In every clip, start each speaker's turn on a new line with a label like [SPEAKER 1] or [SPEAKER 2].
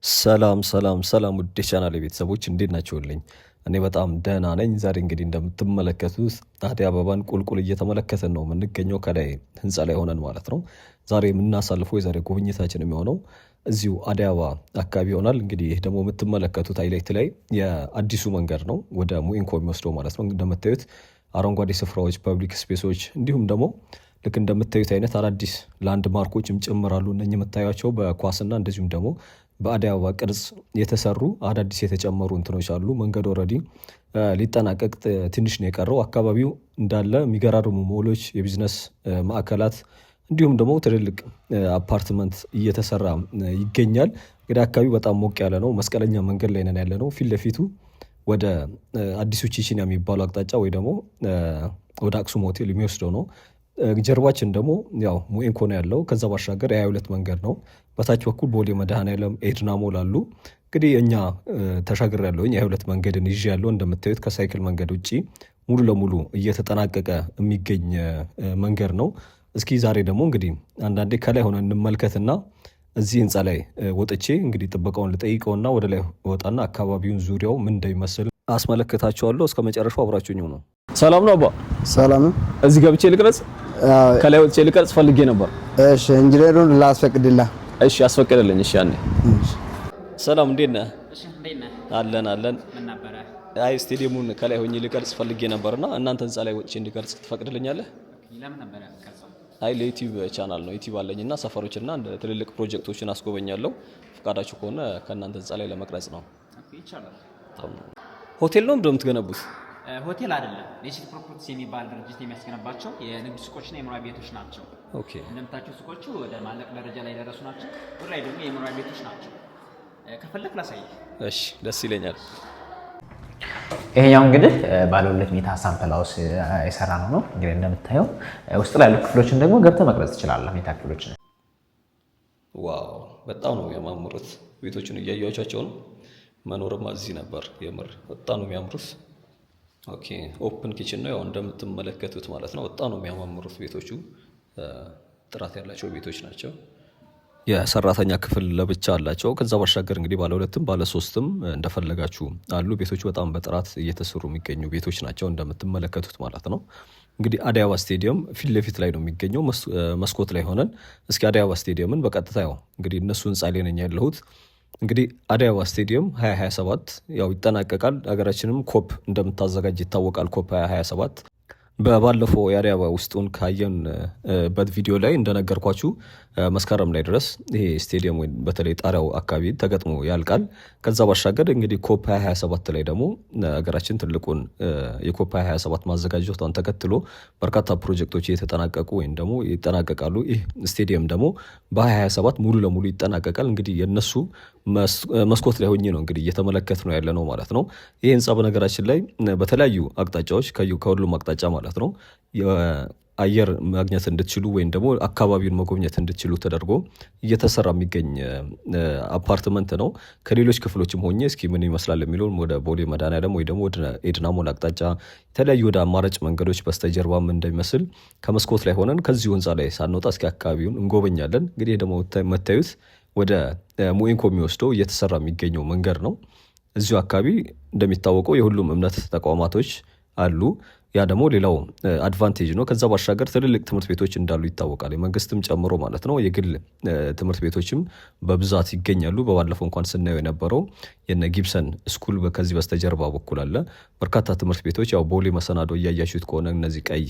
[SPEAKER 1] ሰላም ውድ የቻናሌ ቤተሰቦች እንዴት ናችሁልኝ? እኔ በጣም ደህና ነኝ። ዛሬ እንግዲህ እንደምትመለከቱት አደይ አበባን ቁልቁል እየተመለከትን ነው የምንገኘው ከላይ ህንፃ ላይ ሆነን ማለት ነው። ዛሬ የምናሳልፈው የዛሬ ጉብኝታችን የሚሆነው እዚሁ አደይ አበባ አካባቢ ይሆናል። እንግዲህ ይህ ደግሞ የምትመለከቱት ሃይላይት ላይ የአዲሱ መንገድ ነው ወደ ሙኢንኮ የሚወስደው ማለት ነው። እንደምታዩት አረንጓዴ ስፍራዎች፣ ፐብሊክ ስፔሶች እንዲሁም ደግሞ ልክ እንደምታዩት አይነት አዳዲስ ላንድ ማርኮችም ጭምራሉ። እነኚህ የምታዩቸው በኳስና እንደዚሁም ደግሞ በአደይ አበባ ቅርጽ የተሰሩ አዳዲስ የተጨመሩ እንትኖች አሉ። መንገድ ኦልሬዲ ሊጠናቀቅ ትንሽ ነው የቀረው። አካባቢው እንዳለ የሚገራርሙ ሞሎች፣ የቢዝነስ ማዕከላት እንዲሁም ደግሞ ትልልቅ አፓርትመንት እየተሰራ ይገኛል። እንግዲህ አካባቢው በጣም ሞቅ ያለ ነው። መስቀለኛ መንገድ ላይ ነን ያለ ነው። ፊት ለፊቱ ወደ አዲሱ ቺቺኒያ የሚባለው አቅጣጫ ወይ ደግሞ ወደ አክሱም ሆቴል የሚወስደው ነው። ጀርባችን ደግሞ ያው ሙኢንኮ ነው ያለው። ከዛ ባሻገር የ22 መንገድ ነው። በታች በኩል ቦሌ መድኃኔዓለም ኤድና ሞል አሉ። እንግዲህ እኛ ተሻግር ያለውኝ የ22 መንገድን ይዤ ያለው እንደምታዩት ከሳይክል መንገድ ውጭ ሙሉ ለሙሉ እየተጠናቀቀ የሚገኝ መንገድ ነው። እስኪ ዛሬ ደግሞ እንግዲህ አንዳንዴ ከላይ ሆነ እንመልከትና እዚህ ህንፃ ላይ ወጥቼ እንግዲህ ጥበቃውን ልጠይቀውና ወደ ላይ ወጣና አካባቢውን ዙሪያው ምን እንደሚመስል አስመለከታችኋለሁ። እስከ መጨረሻው አብራችሁኝ ነው። ሰላም ነው አባ?
[SPEAKER 2] ሰላም።
[SPEAKER 1] እዚህ ገብቼ ልቅረጽ? ከላይ ወጥቼ ልቀርጽ ፈልጌ ነበር።
[SPEAKER 2] እሺ ኢንጂነሩን ላስፈቅድልህ?
[SPEAKER 1] እሺ አስፈቅድልኝ። እሺ ያኔ ሰላም፣ እንዴት ነህ?
[SPEAKER 3] እሺ እንዴት ነህ?
[SPEAKER 1] አለን።
[SPEAKER 3] ምን ነበር?
[SPEAKER 1] አይ ስቴዲየሙን ከላይ ሆኜ ልቀርጽ ፈልጌ ነበርና እናንተ ህንፃ ላይ ወጥቼ እንድቀርጽ ትፈቅድልኛለህ?
[SPEAKER 3] ለምን ነበር ያልቀርጸው?
[SPEAKER 1] አይ ለዩቲዩብ ቻናል ነው። ዩቲዩብ አለኝና ሰፈሮችና ትልልቅ ፕሮጀክቶችን አስጎበኛለሁ። ፈቃዳችሁ ከሆነ ከእናንተ ህንፃ ላይ ለመቅረጽ ነው።
[SPEAKER 3] ኦኬ ይቻላል።
[SPEAKER 1] ሆቴል ነው እንደምትገነቡት?
[SPEAKER 3] ሆቴል አይደለም። ኔሽት ፕሮፐርቲስ የሚባል ድርጅት የሚያስገነባቸው የንግድ ሱቆችና የመኖሪያ ቤቶች ናቸው።
[SPEAKER 1] ኦኬ።
[SPEAKER 3] እንደምታቸው ሱቆቹ ወደ ማለቅ ደረጃ ላይ የደረሱ ናቸው። ወደ ላይ ደግሞ የመኖሪያ ቤቶች ናቸው። ከፈለክ ላሳይህ።
[SPEAKER 1] እሺ ደስ ይለኛል።
[SPEAKER 4] ይሄኛው እንግዲህ ባለ 2 ሜትር ሳምፕል ሃውስ የሰራ ነው። እንግዲህ እንደምታየው ውስጥ ላይ ያሉ ክፍሎችን ደግሞ ገብተህ መቅረጽ ትችላለህ። ሜታ ክፍሎችን
[SPEAKER 1] ዋው በጣም ነው የሚያማምሩት። ቤቶቹን እያያቻቸው ነው። መኖርማ እዚህ ነበር። የምር በጣም ነው የሚያምሩት። ኦኬ ኦፕን ኪችን ነው ያው እንደምትመለከቱት ማለት ነው። በጣም ነው የሚያማምሩት ቤቶቹ። ጥራት ያላቸው ቤቶች ናቸው። የሰራተኛ ክፍል ለብቻ አላቸው። ከዛ ባሻገር እንግዲህ ባለ 2ም ባለ 3ም እንደፈለጋችሁ አሉ። ቤቶቹ በጣም በጥራት እየተሰሩ የሚገኙ ቤቶች ናቸው እንደምትመለከቱት ማለት ነው። እንግዲህ አደይ አበባ ስቴዲየም ፊት ለፊት ላይ ነው የሚገኘው። መስኮት ላይ ሆነን እስኪ አደይ አበባ ስቴዲየምን በቀጥታ ያው እንግዲህ እነሱ ህንፃ ላይ ነኝ ያለሁት። እንግዲህ አደይ አበባ ስቴዲየም 2027 ያው ይጠናቀቃል። ሀገራችንም ኮፕ እንደምታዘጋጅ ይታወቃል። ኮፕ 2027 በባለፈው የአደይ አበባ ውስጡን ካየንበት ቪዲዮ ላይ እንደነገርኳችሁ መስከረም ላይ ድረስ ይሄ ስቴዲየም ወይ በተለይ ጣሪያው አካባቢ ተገጥሞ ያልቃል። ከዛ ባሻገር እንግዲህ ኮፕ 2027 ላይ ደግሞ ሀገራችን ትልቁን የኮፕ 2027 ማዘጋጀቷን ተከትሎ በርካታ ፕሮጀክቶች እየተጠናቀቁ ወይም ደግሞ ይጠናቀቃሉ። ይህ ስቴዲየም ደግሞ በ2027 ሙሉ ለሙሉ ይጠናቀቃል። እንግዲህ የነሱ መስኮት ላይ ሆኜ ነው እንግዲህ እየተመለከት ነው ያለ ነው ማለት ነው። ይህ ህንፃ በነገራችን ላይ በተለያዩ አቅጣጫዎች ከሁሉም አቅጣጫ ማለት ነው አየር ማግኘት እንድትችሉ ወይም ደግሞ አካባቢውን መጎብኘት እንድትችሉ ተደርጎ እየተሰራ የሚገኝ አፓርትመንት ነው። ከሌሎች ክፍሎችም ሆኜ እስኪ ምን ይመስላል የሚለውን ወደ ቦሌ መድኃኔዓለም ወይ ደግሞ ወደ ኤድና ሞል አቅጣጫ የተለያዩ ወደ አማራጭ መንገዶች በስተጀርባም እንደሚመስል ከመስኮት ላይ ሆነን ከዚሁ ህንፃ ላይ ሳንወጣ እስኪ አካባቢውን እንጎበኛለን። እንግዲህ ደግሞ መታዩት ወደ ሙኢንኮ የሚወስደው እየተሰራ የሚገኘው መንገድ ነው። እዚሁ አካባቢ እንደሚታወቀው የሁሉም እምነት ተቋማቶች አሉ። ያ ደግሞ ሌላው አድቫንቴጅ ነው። ከዛ ባሻገር ትልልቅ ትምህርት ቤቶች እንዳሉ ይታወቃል። የመንግስትም ጨምሮ ማለት ነው። የግል ትምህርት ቤቶችም በብዛት ይገኛሉ። በባለፈው እንኳን ስናየው የነበረው የነ ጊብሰን ስኩል ከዚህ በስተጀርባ በኩል አለ። በርካታ ትምህርት ቤቶች ያው ቦሌ መሰናዶ እያያችሁት ከሆነ እነዚህ ቀይ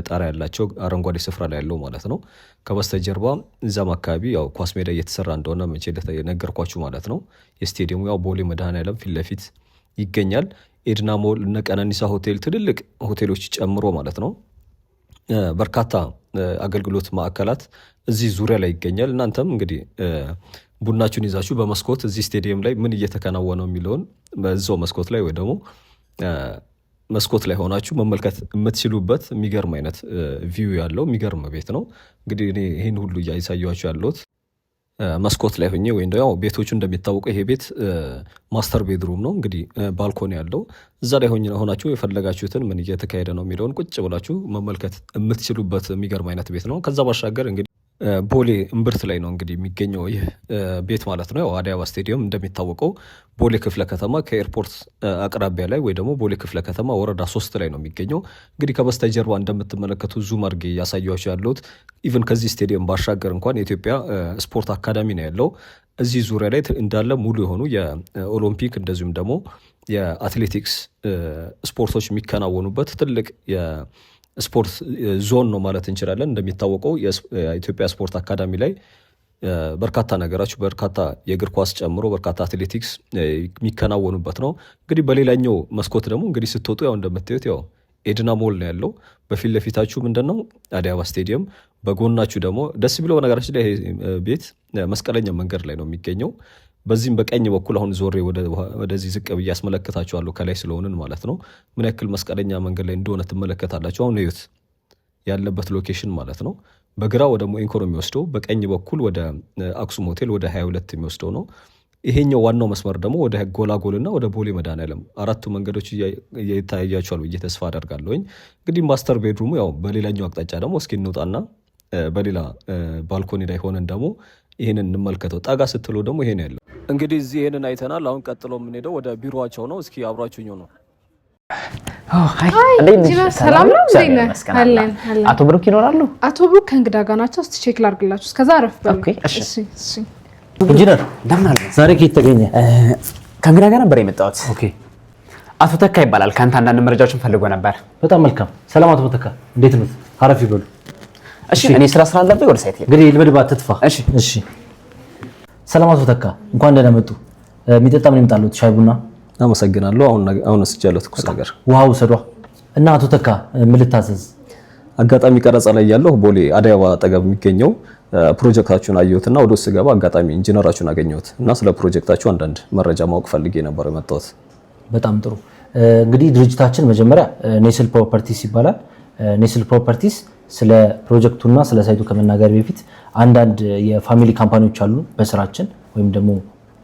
[SPEAKER 1] ጣሪያ ያላቸው አረንጓዴ ስፍራ ላይ ያለው ማለት ነው። ከበስተጀርባ እዛም አካባቢ ያው ኳስ ሜዳ እየተሰራ እንደሆነ መቼ ነገርኳችሁ ማለት ነው። የስቴዲየሙ ያው ቦሌ መድኃኔዓለም ፊት ለፊት ይገኛል። ኤድና ሞል እነ ቀነኒሳ ሆቴል ትልልቅ ሆቴሎች ጨምሮ ማለት ነው በርካታ አገልግሎት ማዕከላት እዚህ ዙሪያ ላይ ይገኛል። እናንተም እንግዲህ ቡናችሁን ይዛችሁ በመስኮት እዚህ ስቴዲየም ላይ ምን እየተከናወነው የሚለውን በዛው መስኮት ላይ ወይ ደግሞ መስኮት ላይ ሆናችሁ መመልከት የምትችሉበት የሚገርም አይነት ቪው ያለው የሚገርም ቤት ነው። እንግዲህ እኔ ይህን ሁሉ እያሳየኋችሁ ያለሁት መስኮት ላይ ሆኜ ወይም ደግሞ ቤቶቹ እንደሚታወቀው ይሄ ቤት ማስተር ቤድሩም ነው። እንግዲህ ባልኮኒ ያለው እዛ ላይ ሆናችሁ የፈለጋችሁትን ምን እየተካሄደ ነው የሚለውን ቁጭ ብላችሁ መመልከት የምትችሉበት የሚገርም አይነት ቤት ነው። ከዛ ባሻገር እንግዲህ ቦሌ እምብርት ላይ ነው እንግዲህ የሚገኘው ይህ ቤት ማለት ነው። አዲስ አበባ ስቴዲየም እንደሚታወቀው ቦሌ ክፍለ ከተማ ከኤርፖርት አቅራቢያ ላይ ወይ ደግሞ ቦሌ ክፍለ ከተማ ወረዳ 3 ላይ ነው የሚገኘው። እንግዲህ ከበስተጀርባ እንደምትመለከቱ ዙም አድርጌ ያሳያችሁ ያለሁት ኢቭን ከዚህ ስቴዲየም ባሻገር እንኳን የኢትዮጵያ ስፖርት አካዳሚ ነው ያለው። እዚህ ዙሪያ ላይ እንዳለ ሙሉ የሆኑ የኦሎምፒክ እንደዚሁም ደግሞ የአትሌቲክስ ስፖርቶች የሚከናወኑበት ትልቅ የስፖርት ዞን ነው ማለት እንችላለን። እንደሚታወቀው የኢትዮጵያ ስፖርት አካዳሚ ላይ በርካታ ነገሮች በርካታ የእግር ኳስ ጨምሮ በርካታ አትሌቲክስ የሚከናወኑበት ነው። እንግዲህ በሌላኛው መስኮት ደግሞ እንግዲህ ስትወጡ ያው እንደምታዩት ያው ኤድና ሞል ነው ያለው። በፊት ለፊታችሁ ምንድነው አዲስ አበባ ስቴዲየም፣ በጎናችሁ ደግሞ ደስ ቢለው በነገራችን ላይ ቤት መስቀለኛ መንገድ ላይ ነው የሚገኘው። በዚህም በቀኝ በኩል አሁን ዞሬ ወደዚህ ዝቅ ብዬ ያስመለክታችኋለሁ ከላይ ስለሆንን ማለት ነው ምን ያክል መስቀለኛ መንገድ ላይ እንደሆነ ትመለከታላችሁ። አሁን እዩት ያለበት ሎኬሽን ማለት ነው። በግራ ወደ ኢንኮኖሚ የሚወስደው፣ በቀኝ በኩል ወደ አክሱም ሆቴል ወደ 22 የሚወስደው ነው። ይሄኛው ዋናው መስመር ደግሞ ወደ ጎላጎልና ወደ ቦሌ መድኃኔዓለም አራቱ መንገዶች እየታያቸዋል ብዬ ተስፋ አደርጋለሁኝ። እንግዲህ ማስተር ቤድሩሙ ያው በሌላኛው አቅጣጫ ደግሞ እስኪ እንውጣና በሌላ ባልኮኒ ላይ ሆነን ደግሞ ይሄንን እንመልከተው። ጠጋ ስትሉ ደግሞ ይሄን ያለው እንግዲህ እዚህ ይሄንን አይተናል። አሁን ቀጥሎ የምንሄደው ወደ ቢሮአቸው ነው። እስኪ አብራችሁኝ ነው።
[SPEAKER 5] ሰላም ነው።
[SPEAKER 4] አቶ ብሩክ ይኖራሉ?
[SPEAKER 5] አቶ ብሩክ ከእንግዳ ጋር ናቸው። እስቲ ቼክ ላድርግላችሁ። እስከዛ አረፍ በሉ።
[SPEAKER 4] እሺ ኢንጂነር እንደምን አለ? ዛሬ ከየት ተገኘ? ከእንግዳ ጋር ነበር የመጣሁት። ኦኬ። አቶ ተካ ይባላል። ከአንተ አንዳንድ መረጃዎችን ፈልጎ ነበር። በጣም መልካም። ሰላም አቶ ተካ፣ እንዴት ነው? አረፍ ይበሉ። እሺ፣ እኔ ስራ ስላለብኝ ወደ ሳይት እንግዲህ ልበድባ ትጥፋ። እሺ። ሰላም አቶ ተካ፣ እንኳን ደህና መጡ። የሚጠጣ ምን ይምጣሉት? ሻይ ቡና? አመሰግናለሁ። አሁን እስጃለሁ ትኩስ ነገር። ውሃ ውሰዷ። እና አቶ ተካ ምን ልታዘዝ? አጋጣሚ ቀረጻ ላይ ያለው ቦሌ አዲስ አበባ አጠገብ የሚገኘው ፕሮጀክታችሁን አየሁትና ወደ ውስጥ ገባ አጋጣሚ ኢንጂነራችሁን አገኘሁት እና ስለ ፕሮጀክታችሁ አንዳንድ መረጃ ማወቅ ፈልጌ ነበር የመጣሁት። በጣም ጥሩ። እንግዲህ ድርጅታችን መጀመሪያ ኔስል ፕሮፐርቲስ ይባላል። ኔስል ፕሮፐርቲስ ስለ ፕሮጀክቱና ስለ ሳይቱ ከመናገር በፊት አንዳንድ የፋሚሊ ካምፓኒዎች አሉ በስራችን ወይም ደግሞ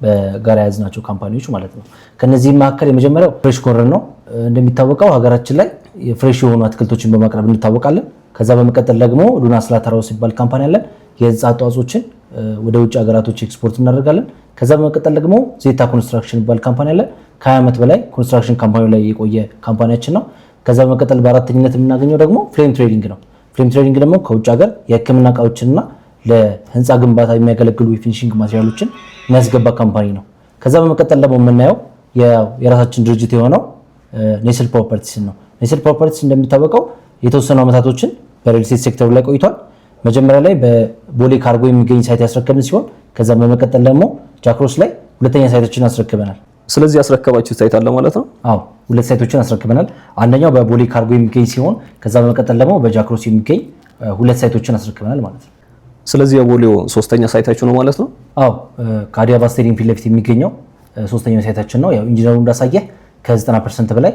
[SPEAKER 4] በጋራ ያዝናቸው ካምፓኒዎች ማለት ነው። ከነዚህ መካከል የመጀመሪያው ፍሬሽ ኮርነር ነው። እንደሚታወቀው ሀገራችን ላይ ፍሬሽ የሆኑ አትክልቶችን በማቅረብ እንታወቃለን። ከዛ በመቀጠል ደግሞ ሉና ስላተራው ሲባል ካምፓኒ አለን። የእንስሳት ተዋጽኦችን ወደ ውጭ ሀገራቶች ኤክስፖርት እናደርጋለን። ከዛ በመቀጠል ደግሞ ዜታ ኮንስትራክሽን ይባል ካምፓኒ አለ። ከ20 ዓመት በላይ ኮንስትራክሽን ካምፓኒ ላይ የቆየ ካምፓኒያችን ነው። ከዛ በመቀጠል በአራተኝነት የምናገኘው ደግሞ ፍሌም ትሬዲንግ ነው። ፍሌም ትሬዲንግ ደግሞ ከውጭ ሀገር የሕክምና እቃዎችንና ለህንፃ ግንባታ የሚያገለግሉ የፊኒሺንግ ማቴሪያሎችን የሚያስገባ ካምፓኒ ነው። ከዛ በመቀጠል ደግሞ የምናየው የራሳችን ድርጅት የሆነው ኔስል ፕሮፐርቲስ ነው። ኔስል ፕሮፐርቲስ እንደሚታወቀው የተወሰኑ ዓመታቶችን በሪል ስቴት ሴክተሩ ላይ ቆይቷል። መጀመሪያ ላይ በቦሌ ካርጎ የሚገኝ ሳይት ያስረከብን ሲሆን ከዛ በመቀጠል ደግሞ ጃክሮስ ላይ ሁለተኛ ሳይቶችን አስረክበናል። ስለዚህ ያስረከባችሁ ሳይት አለ ማለት ነው? አዎ፣ ሁለት ሳይቶችን አስረክበናል። አንደኛው በቦሌ ካርጎ የሚገኝ ሲሆን ከዛ በመቀጠል ደግሞ በጃክሮስ የሚገኝ ሁለት ሳይቶችን አስረክበናል ማለት ነው። ስለዚህ የቦሌው ሶስተኛ ሳይታችሁ ነው ማለት ነው? አዎ፣ ከአዲስ አበባ ስቴዲየም ፊት ለፊት የሚገኘው ሶስተኛው ሳይታችን ነው። ያው ኢንጂነሩ እንዳሳየህ ከ90% በላይ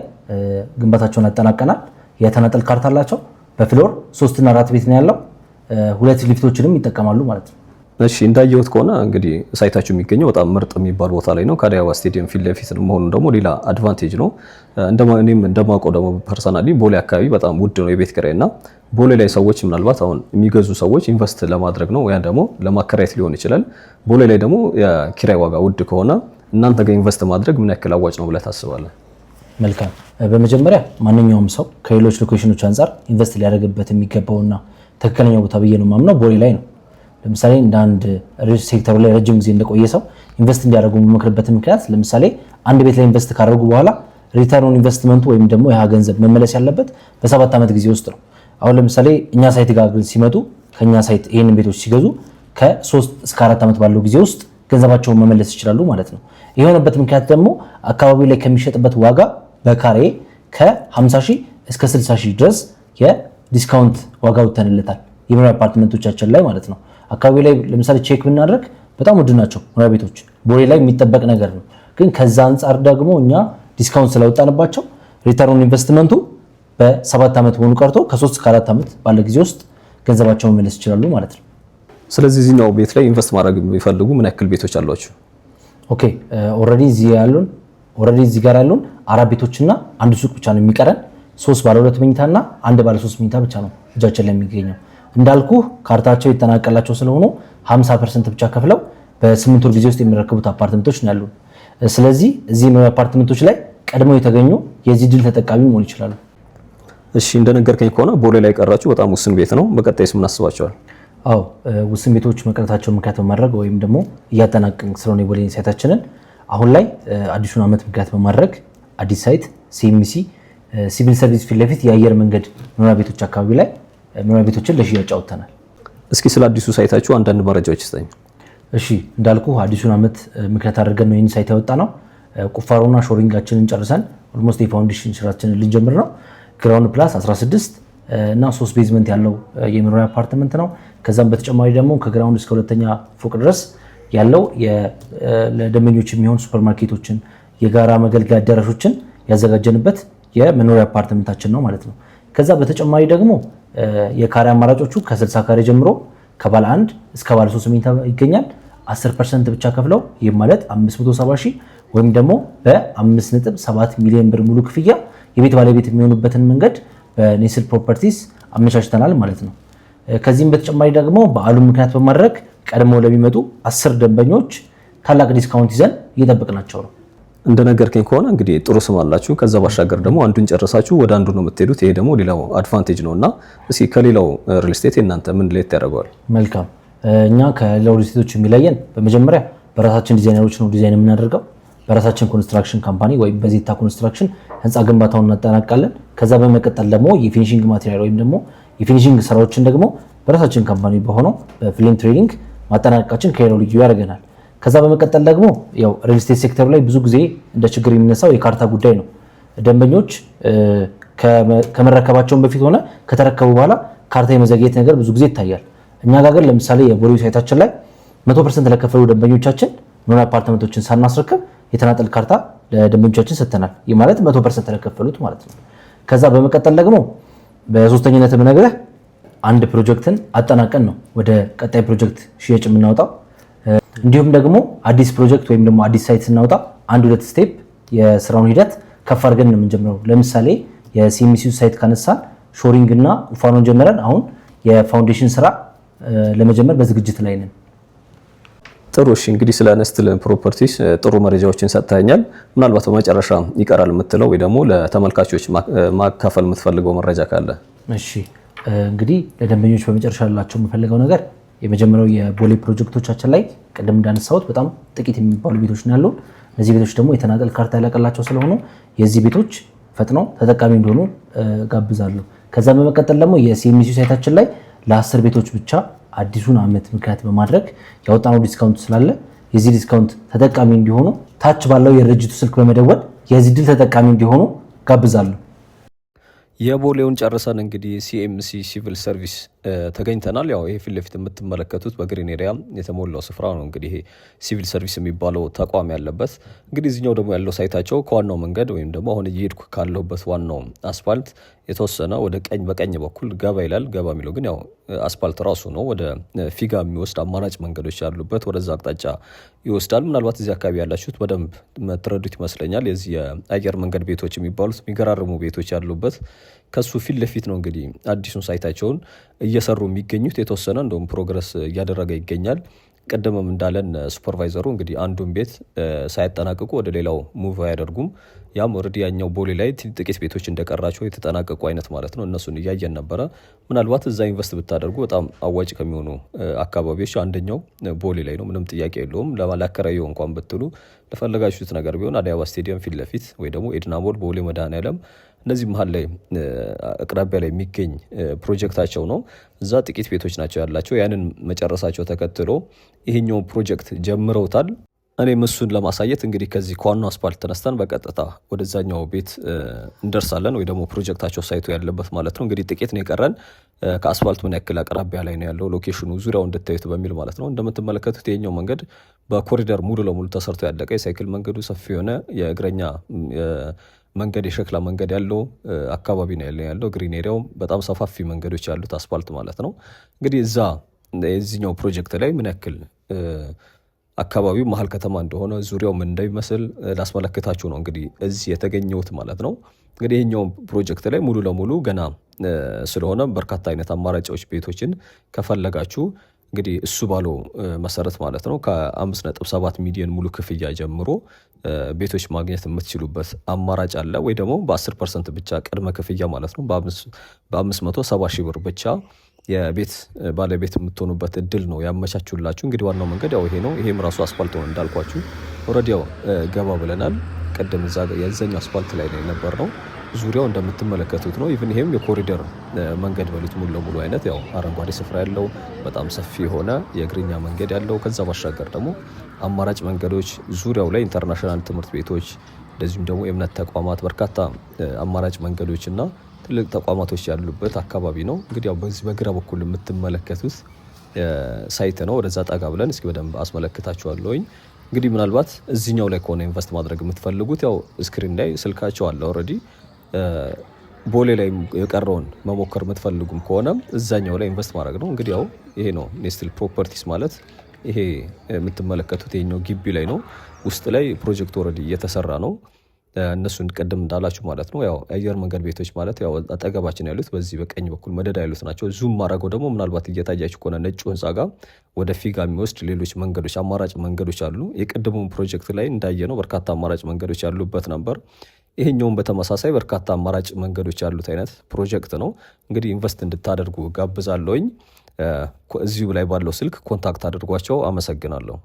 [SPEAKER 4] ግንባታቸውን አጠናቀናል። የተናጠል ካርታ አላቸው። በፍሎር 3 እና 4 ቤት ነው ያለው። 2 ሊፍቶችንም ይጠቀማሉ ማለት ነው። እሺ፣ እንዳየሁት ከሆነ እንግዲህ ሳይታችሁ የሚገኘው በጣም ምርጥ የሚባል ቦታ ላይ ነው። ከአዲስ አበባ ስቴዲየም ፊት ለፊት መሆኑ ደግሞ ሌላ አድቫንቴጅ ነው። እኔም እንደማውቀው ደግሞ ፐርሰናሊ ቦሌ አካባቢ በጣም ውድ ነው የቤት ኪራይ እና ቦሌ ላይ ሰዎች ምናልባት አሁን የሚገዙ ሰዎች ኢንቨስት ለማድረግ ነው ወይም ደግሞ ለማከራየት ሊሆን ይችላል። ቦሌ ላይ ደግሞ የኪራይ ዋጋ ውድ ከሆነ እናንተ ጋር ኢንቨስት ማድረግ ምን ያክል አዋጭ ነው ብለህ ታስባለህ? መልካም። በመጀመሪያ ማንኛውም ሰው ከሌሎች ሎኬሽኖች አንጻር ኢንቨስት ሊያደርግበት የሚገባውና ትክክለኛው ቦታ ብዬ ነው የማምነው ቦሌ ላይ ነው። ለምሳሌ እንደ አንድ ሴክተሩ ላይ ረጅም ጊዜ እንደቆየ ሰው ኢንቨስት እንዲያደርጉ የምመክርበት ምክንያት ለምሳሌ አንድ ቤት ላይ ኢንቨስት ካደረጉ በኋላ ሪተርን ኢንቨስትመንቱ ወይም ደግሞ ያ ገንዘብ መመለስ ያለበት በ7 ዓመት ጊዜ ውስጥ ነው። አሁን ለምሳሌ እኛ ሳይት ጋር ሲመጡ ከኛ ሳይት ይሄንን ቤቶች ሲገዙ ከ3 እስከ 4 ዓመት ባለው ጊዜ ውስጥ ገንዘባቸውን መመለስ ይችላሉ ማለት ነው። የሆነበት ምክንያት ደግሞ አካባቢው ላይ ከሚሸጥበት ዋጋ በካሬ ከ50 ሺህ እስከ 60 ሺህ ድረስ የዲስካውንት ዋጋ ወጥተንለታል የመኖሪያ አፓርትመንቶቻችን ላይ ማለት ነው። አካባቢ ላይ ለምሳሌ ቼክ ብናደርግ በጣም ውድ ናቸው መኖሪያ ቤቶች፣ ቦሌ ላይ የሚጠበቅ ነገር ነው። ግን ከዛ አንጻር ደግሞ እኛ ዲስካውንት ስለወጣንባቸው ሪተርን ኢንቨስትመንቱ በ7 ዓመት ሆኑ ቀርቶ ከ3 እስከ 4 ዓመት ባለ ጊዜ ውስጥ ገንዘባቸውን መመለስ ይችላሉ ማለት ነው። ስለዚህ እዚህኛው ቤት ላይ ኢንቨስት ማድረግ የሚፈልጉ ምን ያክል ቤቶች አሏችሁ? ኦኬ፣ ኦልሬዲ እዚህ ጋር ያሉን 4 ቤቶችና 1 ሱቅ ብቻ ነው የሚቀረን። 3 ባለ 2 መኝታና 1 ባለ 3 መኝታ ብቻ ነው እጃችን ላይ የሚገኘው። እንዳልኩ ካርታቸው የተጠናቀላቸው ስለሆኑ 50% ብቻ ከፍለው በ8 ወር ጊዜ ውስጥ የሚረከቡት አፓርትመንቶች ነው ያሉን። ስለዚህ እዚህ መኖሪያ አፓርትመንቶች ላይ ቀድመው የተገኙ የዚህ ድል ተጠቃሚ መሆን ይችላሉ።
[SPEAKER 1] እሺ እንደነገርከኝ ከሆነ ቦሌ ላይ ቀራችሁ በጣም ውስን ቤት ነው። በቀጣይስ ምን አስባችኋል?
[SPEAKER 4] አዎ ውስን ቤቶች መቅረታቸው ምክንያት በማድረግ ወይም ደግሞ እያጠናቀቅን ስለሆነ የቦሌ ሳይታችንን አሁን ላይ አዲሱን ዓመት ምክንያት በማድረግ አዲስ ሳይት ሲኤምሲ ሲቪል ሰርቪስ ፊት ለፊት የአየር መንገድ መኖሪያ ቤቶች አካባቢ ላይ መኖሪያ ቤቶችን ለሽያጭ አውጥተናል።
[SPEAKER 1] እስኪ ስለ አዲሱ ሳይታችሁ አንዳንድ መረጃዎች ስጠኝ።
[SPEAKER 4] እሺ እንዳልኩ አዲሱን ዓመት ምክንያት አድርገን ነው ይህን ሳይት ያወጣ ነው። ቁፋሮና ሾሪንጋችንን ጨርሰን ኦልሞስት የፋውንዴሽን ስራችንን ልንጀምር ነው። ግራውንድ ፕላስ 16 እና 3 ቤዝመንት ያለው የመኖሪያ አፓርትመንት ነው። ከዛም በተጨማሪ ደግሞ ከግራውንድ እስከ ሁለተኛ ፎቅ ድረስ ያለው ለደንበኞች የሚሆን ሱፐርማርኬቶችን፣ የጋራ መገልገያ አዳራሾችን ያዘጋጀንበት የመኖሪያ አፓርትመንታችን ነው ማለት ነው። ከዛ በተጨማሪ ደግሞ የካሬ አማራጮቹ ከ60 ካሬ ጀምሮ ከባለ 1 እስከ ባለ 3 መኝታ ይገኛል። 10% ብቻ ከፍለው ይህ ማለት 570 ሺህ ወይም ደግሞ በ5.7 ሚሊዮን ብር ሙሉ ክፍያ የቤት ባለቤት የሚሆኑበትን መንገድ በኔስል ፕሮፐርቲስ አመቻችተናል ማለት ነው። ከዚህም በተጨማሪ ደግሞ በዓሉን ምክንያት በማድረግ ቀድመው ለሚመጡ 10 ደንበኞች ታላቅ ዲስካውንት ይዘን እየጠበቅናቸው ነው።
[SPEAKER 1] እንደነገርከኝ ከሆነ እንግዲህ ጥሩ ስም አላችሁ። ከዛ ባሻገር ደግሞ አንዱን ጨርሳችሁ ወደ አንዱ ነው የምትሄዱት። ይሄ ደግሞ ሌላው አድቫንቴጅ ነውና እስኪ ከሌላው ሪል ስቴት እናንተ ምን ለየት ያደርገዋል?
[SPEAKER 4] መልካም። እኛ ከሌላው ሪል ስቴቶች የሚለየን በመጀመሪያ በራሳችን ዲዛይነሮች ነው ዲዛይን የምናደርገው። በራሳችን ኮንስትራክሽን ካምፓኒ ወይም በዜታ ኮንስትራክሽን ህንፃ ግንባታውን እናጠናቃለን። ከዛ በመቀጠል ደግሞ የፊኒሺንግ ማቴሪያል ወይም ደግሞ የፊኒሺንግ ስራዎችን ደግሞ በራሳችን ካምፓኒ በሆነው በፍሌም ትሬዲንግ ማጠናቀቃችን ከሌላው ልዩ ያደርገናል። ከዛ በመቀጠል ደግሞ ያው ሪል ስቴት ሴክተሩ ላይ ብዙ ጊዜ እንደ ችግር የሚነሳው የካርታ ጉዳይ ነው። ደንበኞች ከመረከባቸውን በፊት ሆነ ከተረከቡ በኋላ ካርታ የመዘግየት ነገር ብዙ ጊዜ ይታያል። እኛ ጋር ግን ለምሳሌ የቦሌ ሳይታችን ላይ 100% ለከፈሉ ደንበኞቻችን መኖሪያ አፓርትመንቶችን ሳናስረክብ የተናጠል ካርታ ለደንበኞቻችን ሰጥተናል። ይህ ማለት 100% ለከፈሉት ማለት ነው። ከዛ በመቀጠል ደግሞ በሶስተኛነት የምነግርህ አንድ ፕሮጀክትን አጠናቀን ነው ወደ ቀጣይ ፕሮጀክት ሽያጭ የምናወጣው። እንዲሁም ደግሞ አዲስ ፕሮጀክት ወይም ደግሞ አዲስ ሳይት ስናወጣ 1-2 ስቴፕ የስራውን ሂደት ከፍ አድርገን ነው የምንጀምረው። ለምሳሌ የሲኤምሲ ሳይት ካነሳን ሾሪንግ እና ቁፋሮን ጀምረን አሁን የፋውንዴሽን ስራ ለመጀመር በዝግጅት ላይ ነን።
[SPEAKER 1] ጥሩ። እሺ እንግዲህ ስለ ነስትል ፕሮፐርቲስ ጥሩ መረጃዎችን ሰጥተኛል። ምናልባት በመጨረሻ ይቀራል የምትለው ወይ ደግሞ ለተመልካቾች ማካፈል የምትፈልገው መረጃ ካለ?
[SPEAKER 4] እሺ እንግዲህ ለደንበኞች በመጨረሻ ላቸው የምፈልገው ነገር የመጀመሪያው የቦሌ ፕሮጀክቶቻችን ላይ ቅድም እንዳነሳሁት በጣም ጥቂት የሚባሉ ቤቶች ነው ያሉን። እነዚህ ቤቶች ደግሞ የተናጠል ካርታ ያለቀላቸው ስለሆኑ የዚህ ቤቶች ፈጥነው ተጠቃሚ እንደሆኑ ጋብዛለሁ። ከዛ በመቀጠል ደግሞ የሲኤምሲ ሳይታችን ላይ ለ10 ቤቶች ብቻ አዲሱን ዓመት ምክንያት በማድረግ ያወጣነው ዲስካውንት ስላለ የዚህ ዲስካውንት ተጠቃሚ እንዲሆኑ ታች ባለው የድርጅቱ ስልክ በመደወል የዚህ ድል ተጠቃሚ እንዲሆኑ ጋብዛለሁ።
[SPEAKER 1] የቦሌውን ጨርሰን እንግዲህ ሲኤምሲ ሲቪል ሰርቪስ ተገኝተናል። ያው ይሄ ፊት ለፊት የምትመለከቱት በግሪን ኤሪያ የተሞላው ስፍራ ነው። እንግዲህ ይሄ ሲቪል ሰርቪስ የሚባለው ተቋም ያለበት እንግዲህ እዚህኛው ደግሞ ያለው ሳይታቸው ከዋናው መንገድ ወይም ደግሞ አሁን እየሄድኩ ካለሁበት ዋናው አስፋልት የተወሰነ ወደ ቀኝ በቀኝ በኩል ገባ ይላል። ገባ የሚለው ግን ያው አስፋልት ራሱ ነው። ወደ ፊጋ የሚወስድ አማራጭ መንገዶች ያሉበት ወደዛ አቅጣጫ ይወስዳል። ምናልባት እዚህ አካባቢ ያላችሁት በደንብ መትረዱት ይመስለኛል። የዚህ የአየር መንገድ ቤቶች የሚባሉት የሚገራርሙ ቤቶች ያሉበት ከሱ ፊት ለፊት ነው እንግዲህ አዲሱን ሳይታቸውን እየሰሩ የሚገኙት። የተወሰነ እንደውም ፕሮግረስ እያደረገ ይገኛል። ቀደምም እንዳለን ሱፐርቫይዘሩ እንግዲህ አንዱን ቤት ሳያጠናቅቁ ወደ ሌላው ሙቭ አያደርጉም። ያም ኦልሬዲ ያኛው ቦሌ ላይ ጥቂት ቤቶች እንደቀራቸው የተጠናቀቁ አይነት ማለት ነው። እነሱን እያየን ነበረ። ምናልባት እዛ ኢንቨስት ብታደርጉ በጣም አዋጭ ከሚሆኑ አካባቢዎች አንደኛው ቦሌ ላይ ነው። ምንም ጥያቄ የለውም። ለማላከራየው እንኳን ብትሉ ለፈለጋችሁት ነገር ቢሆን አዲስ አበባ ስቴዲየም ፊት ለፊት ወይ ደግሞ ኤድና ሞል፣ ቦሌ መድኃኔዓለም እነዚህ መሀል ላይ አቅራቢያ ላይ የሚገኝ ፕሮጀክታቸው ነው። እዛ ጥቂት ቤቶች ናቸው ያላቸው። ያንን መጨረሳቸው ተከትሎ ይሄኛው ፕሮጀክት ጀምረውታል። እኔም እሱን ለማሳየት እንግዲህ ከዚህ ከዋናው አስፓልት ተነስተን በቀጥታ ወደዛኛው ቤት እንደርሳለን፣ ወይ ደግሞ ፕሮጀክታቸው ሳይቱ ያለበት ማለት ነው። እንግዲህ ጥቂት ነው የቀረን። ከአስፋልት ምን ያክል አቅራቢያ ላይ ነው ያለው ሎኬሽኑ ዙሪያው እንድታዩት በሚል ማለት ነው። እንደምትመለከቱት ይሄኛው መንገድ በኮሪደር ሙሉ ለሙሉ ተሰርቶ ያለቀ የሳይክል መንገዱ ሰፊ የሆነ የእግረኛ መንገድ የሸክላ መንገድ ያለው አካባቢ ነው ያለው። ግሪን ኤሪያው በጣም ሰፋፊ መንገዶች ያሉት አስፋልት ማለት ነው። እንግዲህ እዛ የዚህኛው ፕሮጀክት ላይ ምን ያክል አካባቢው መሀል ከተማ እንደሆነ ዙሪያው ምን እንደሚመስል ላስመለክታችሁ ነው እንግዲህ እዚህ የተገኘሁት ማለት ነው። እንግዲህ ይሄኛው ፕሮጀክት ላይ ሙሉ ለሙሉ ገና ስለሆነ በርካታ አይነት አማራጮች ቤቶችን ከፈለጋችሁ እንግዲህ እሱ ባለው መሰረት ማለት ነው ከ5.7 ሚሊዮን ሙሉ ክፍያ ጀምሮ ቤቶች ማግኘት የምትችሉበት አማራጭ አለ። ወይ ደግሞ በ10% ብቻ ቅድመ ክፍያ ማለት ነው በ570 ሺህ ብር ብቻ የቤት ባለቤት የምትሆኑበት እድል ነው ያመቻቹላችሁ። እንግዲህ ዋናው መንገድ ያው ይሄ ነው። ይሄም ራሱ አስፋልት ነው እንዳልኳችሁ ኦልሬዲ ያው ገባ ብለናል። ቀደም እዛ የዛኛው አስፋልት ላይ ነው የነበርነው። ዙሪያው እንደምትመለከቱት ነው። ኢቭን ይሄም የኮሪደር መንገድ በሉት ሙሉ ለሙሉ አይነት ያው አረንጓዴ ስፍራ ያለው በጣም ሰፊ የሆነ የእግረኛ መንገድ ያለው ከዛ ባሻገር ደግሞ አማራጭ መንገዶች ዙሪያው ላይ ኢንተርናሽናል ትምህርት ቤቶች እንደዚሁም ደግሞ የእምነት ተቋማት በርካታ አማራጭ መንገዶች እና ትልቅ ተቋማቶች ያሉበት አካባቢ ነው። እንግዲህ ያው በዚህ በግራ በኩል የምትመለከቱት ሳይት ነው። ወደዛ ጠጋ ብለን እስኪ በደንብ አስመለክታችኋለሁኝ። እንግዲህ ምናልባት እዚህኛው ላይ ከሆነ ኢንቨስት ማድረግ የምትፈልጉት ያው ስክሪን ላይ ስልካቸው አለ ኦልሬዲ። ቦሌ ላይ የቀረውን መሞከር የምትፈልጉም ከሆነ እዛኛው ላይ ኢንቨስት ማድረግ ነው። እንግዲህ ያው ይሄ ነው ኔስትል ፕሮፐርቲስ ማለት ይሄ የምትመለከቱት ይሄኛው ግቢ ላይ ነው። ውስጥ ላይ ፕሮጀክት ኦልሬዲ እየተሰራ ነው። እነሱን ቅድም እንዳላችሁ ማለት ነው ያው አየር መንገድ ቤቶች ማለት ያው አጠገባችን ያሉት በዚህ በቀኝ በኩል መደዳ ያሉት ናቸው። ዙም ማድረገው ደግሞ ምናልባት እየታያችሁ ከሆነ ነጩ ህንፃ ጋር ወደ ፊጋ የሚወስድ ሌሎች መንገዶች አማራጭ መንገዶች አሉ። የቅድሙ ፕሮጀክት ላይ እንዳየነው በርካታ አማራጭ መንገዶች ያሉበት ነበር። ይሄኛውም በተመሳሳይ በርካታ አማራጭ መንገዶች ያሉት አይነት ፕሮጀክት ነው። እንግዲህ ኢንቨስት እንድታደርጉ ጋብዛለሁኝ። እዚሁ ላይ ባለው ስልክ ኮንታክት አድርጓቸው። አመሰግናለሁ።